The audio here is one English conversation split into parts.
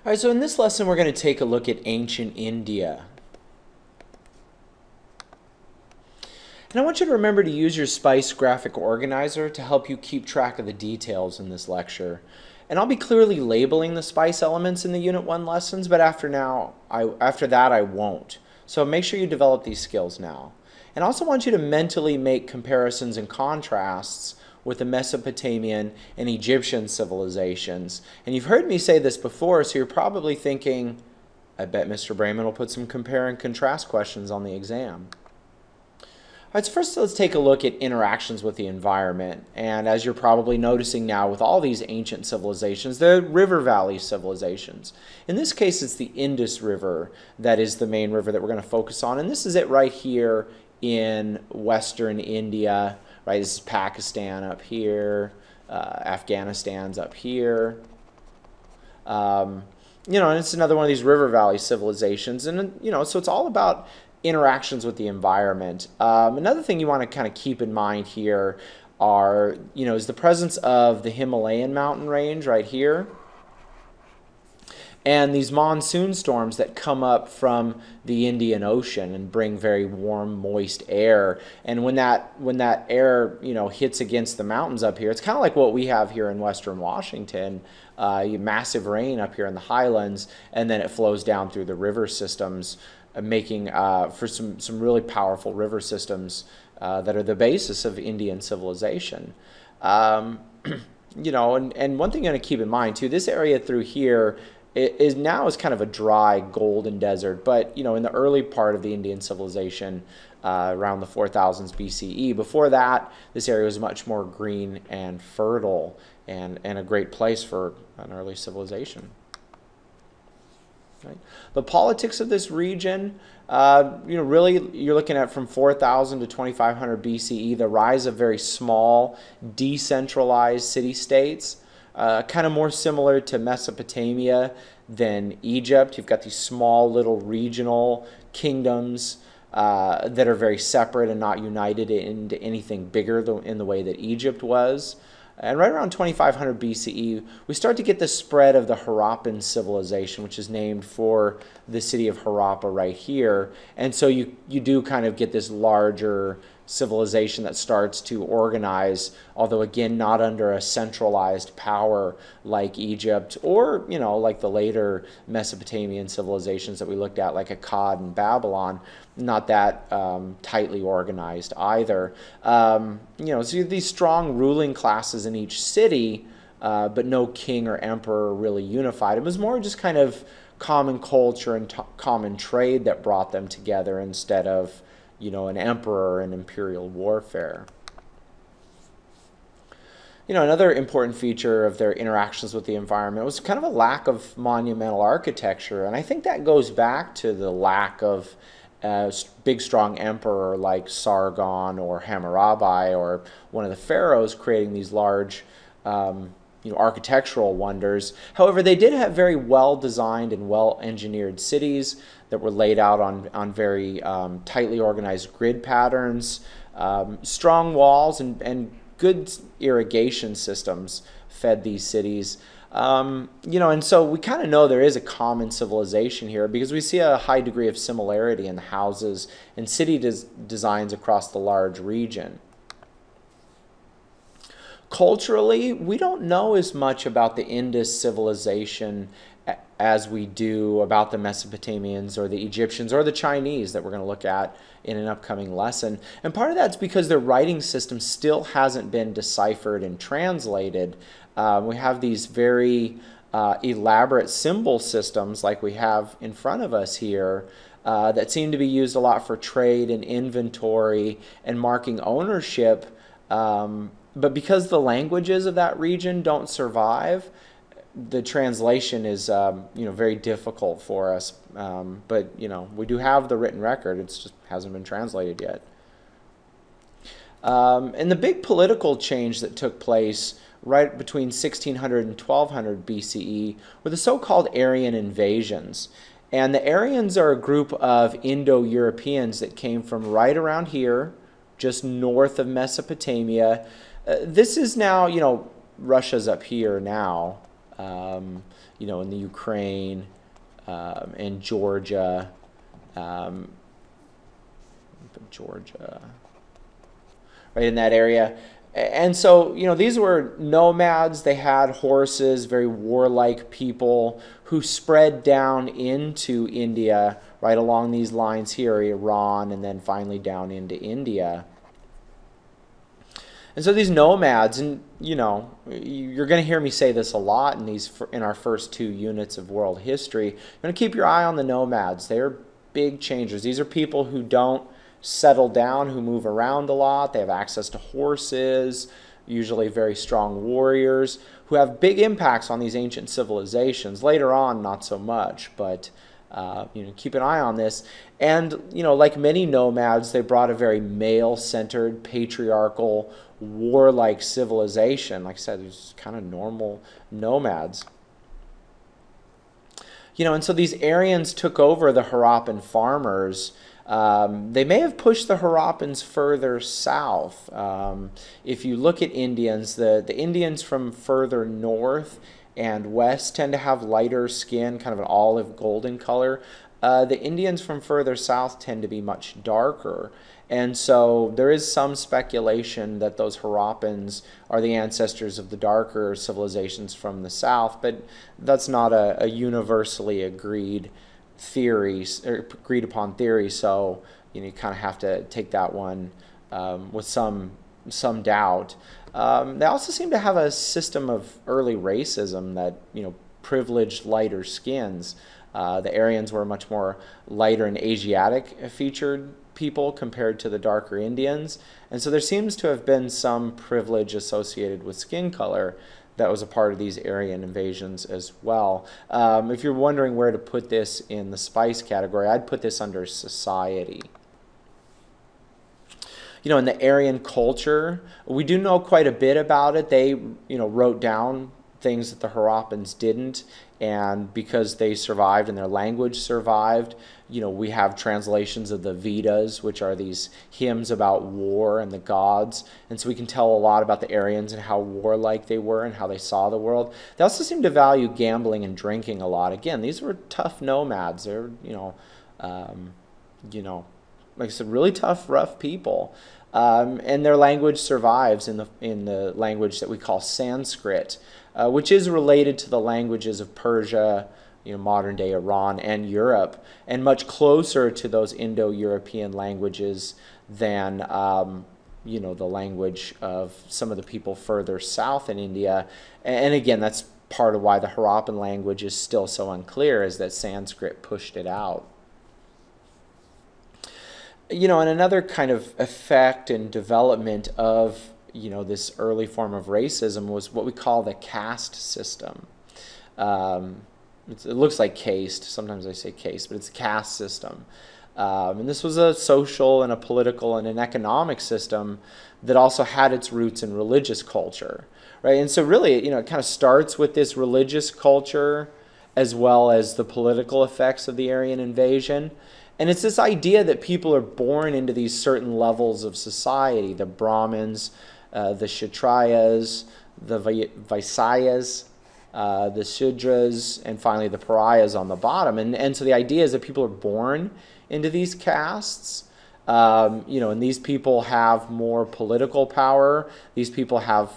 All right, so in this lesson, we're going to take a look at ancient India. And I want you to remember to use your SPICE graphic organizer to help you keep track of the details in this lecture. And I'll be clearly labeling the SPICE elements in the Unit 1 lessons, but after that I won't. So make sure you develop these skills now. And I also want you to mentally make comparisons and contrasts with the Mesopotamian and Egyptian civilizations. And you've heard me say this before, so you're probably thinking, I bet Mr. Brayman will put some compare and contrast questions on the exam. All right, so first let's take a look at interactions with the environment. And as you're probably noticing now with all these ancient civilizations, they're river valley civilizations. In this case, it's the Indus River that is the main river that we're going to focus on. And this is it right here in western India. Right, this is Pakistan up here, Afghanistan's up here. And it's another one of these river valley civilizations. And, so it's all about interactions with the environment. Another thing you want to kind of keep in mind here is the presence of the Himalayan mountain range right here. And these monsoon storms that come up from the Indian Ocean and bring very warm, moist air. And when that air, hits against the mountains up here, it's kind of like what we have here in Western Washington. Massive rain up here in the highlands, and then it flows down through the river systems, making for some really powerful river systems that are the basis of Indian civilization. And one thing you want to keep in mind too, this area through here is kind of a dry golden desert, but in the early part of the Indian civilization, around the 4000s BCE, before that, this area was much more green and fertile, and a great place for an early civilization. Right. The politics of this region, really you're looking at from 4000 to 2500 BCE, the rise of very small, decentralized city-states. Kind of more similar to Mesopotamia than Egypt. You've got these small little regional kingdoms that are very separate and not united into anything bigger in the way that Egypt was. And right around 2500 BCE, we start to get the spread of the Harappan civilization, which is named for the city of Harappa right here. And so you do kind of get this larger civilization that starts to organize, although again not under a centralized power like Egypt or like the later Mesopotamian civilizations that we looked at, like Akkad and Babylon, not that tightly organized either. So you have these strong ruling classes in each city, but no king or emperor really unified. It was more just kind of common culture and common trade that brought them together instead of an emperor and imperial warfare. Another important feature of their interactions with the environment was kind of a lack of monumental architecture, and I think that goes back to the lack of big strong emperor like Sargon or Hammurabi or one of the pharaohs creating these large architectural wonders. However, they did have very well-designed and well-engineered cities that were laid out on very tightly organized grid patterns. Strong walls and good irrigation systems fed these cities. And so we kind of know there is a common civilization here because we see a high degree of similarity in the houses and city designs across the large region. Culturally, we don't know as much about the Indus civilization as we do about the Mesopotamians or the Egyptians or the Chinese that we're going to look at in an upcoming lesson. And part of that's because their writing system still hasn't been deciphered and translated. We have these very elaborate symbol systems like we have in front of us here that seem to be used a lot for trade and inventory and marking ownership. But because the languages of that region don't survive, the translation is very difficult for us. But we do have the written record. It just hasn't been translated yet. And the big political change that took place right between 1600 and 1200 BCE were the so-called Aryan Invasions. And the Aryans are a group of Indo-Europeans that came from right around here, just north of Mesopotamia. This is now, Russia's up here now. in the Ukraine and Georgia, right in that area. And so, these were nomads. They had horses, very warlike people who spread down into India, right along these lines here, Iran, and then finally down into India. And so these nomads, and you're going to hear me say this a lot in our first 2 units of world history. You're going to keep your eye on the nomads. They're big changers. These are people who don't settle down, who move around a lot. They have access to horses, usually very strong warriors, who have big impacts on these ancient civilizations. Later on, not so much, but keep an eye on this. And like many nomads, they brought a very male-centered, patriarchal, warlike civilization. Like I said, it was kind of normal nomads. And so these Aryans took over the Harappan farmers. They may have pushed the Harappans further south. If you look at Indians, the Indians from further north and west tend to have lighter skin, kind of an olive golden color. The Indians from further south tend to be much darker. And so there is some speculation that those Harappans are the ancestors of the darker civilizations from the south, but that's not a universally agreed theory, or agreed upon theory, so you kind of have to take that one with some doubt. They also seem to have a system of early racism that privileged lighter skins. The Aryans were much more lighter and Asiatic featured people compared to the darker Indians, and so there seems to have been some privilege associated with skin color that was a part of these Aryan invasions as well. If you're wondering where to put this in the spice category, I'd put this under society. In the Aryan culture, we do know quite a bit about it. They, wrote down things that the Harappans didn't, and because they survived and their language survived, we have translations of the Vedas, which are these hymns about war and the gods, and so we can tell a lot about the Aryans and how warlike they were and how they saw the world. They also seem to value gambling and drinking a lot. Again, these were tough nomads. They're, like I said, really tough, rough people. And their language survives in the language that we call Sanskrit, which is related to the languages of Persia, modern-day Iran and Europe, and much closer to those Indo-European languages than the language of some of the people further south in India. And again, that's part of why the Harappan language is still so unclear, is that Sanskrit pushed it out. And another kind of effect and development of this early form of racism was what we call the caste system. It looks like caste. Sometimes I say caste, but it's a caste system. And this was a social and a political and an economic system that also had its roots in religious culture, right? And so really, it kind of starts with this religious culture as well as the political effects of the Aryan invasion. And it's this idea that people are born into these certain levels of society: the Brahmins, the Kshatriyas, the Vaisyas, the Shudras, and finally the Pariahs on the bottom. And so the idea is that people are born into these castes, and these people have more political power. These people have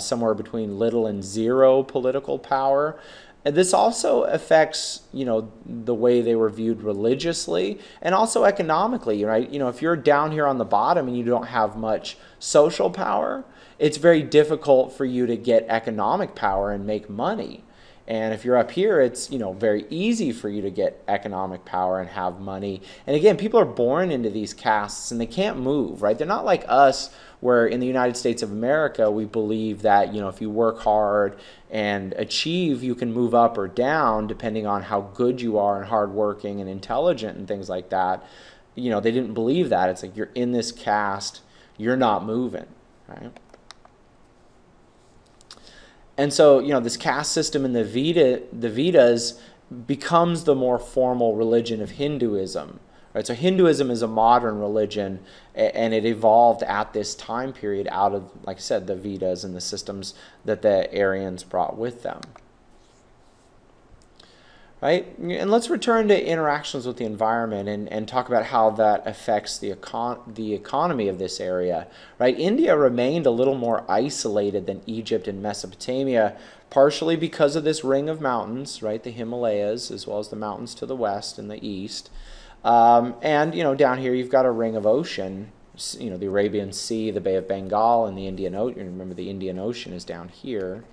somewhere between little and zero political power. And this also affects, the way they were viewed religiously and also economically, right? If you're down here on the bottom and you don't have much social power, it's very difficult for you to get economic power and make money. And if you're up here, it's, very easy for you to get economic power and have money. And again, people are born into these castes and they can't move, right? They're not like us, where in the United States of America, we believe that, if you work hard and achieve, you can move up or down depending on how good you are and hardworking and intelligent and things like that. They didn't believe that. It's like, you're in this caste, you're not moving, right? And so, this caste system in the Vedas becomes the more formal religion of Hinduism. Right? So Hinduism is a modern religion, and it evolved at this time period out of, like I said, the Vedas and the systems that the Aryans brought with them. right? And let's return to interactions with the environment and talk about how that affects the economy of this area, right? India remained a little more isolated than Egypt and Mesopotamia, partially because of this ring of mountains, right? The Himalayas, as well as the mountains to the west and the east. And, you know, down here you've got a ring of ocean, you know, the Arabian Sea, the Bay of Bengal, and the Indian Ocean. Remember, the Indian Ocean is down here.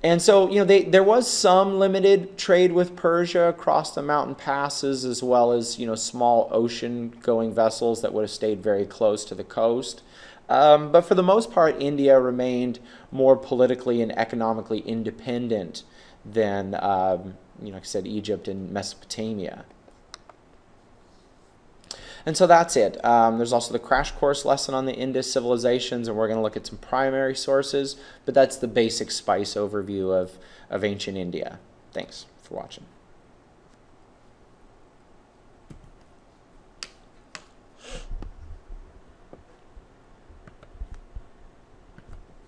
And so, you know, there was some limited trade with Persia across the mountain passes, as well as, you know, small ocean-going vessels that would have stayed very close to the coast. But for the most part, India remained more politically and economically independent than, you know, like I said, Egypt and Mesopotamia. And so that's it. There's also the crash course lesson on the Indus civilizations, and we're going to look at some primary sources, but that's the basic spice overview of ancient India. Thanks for watching.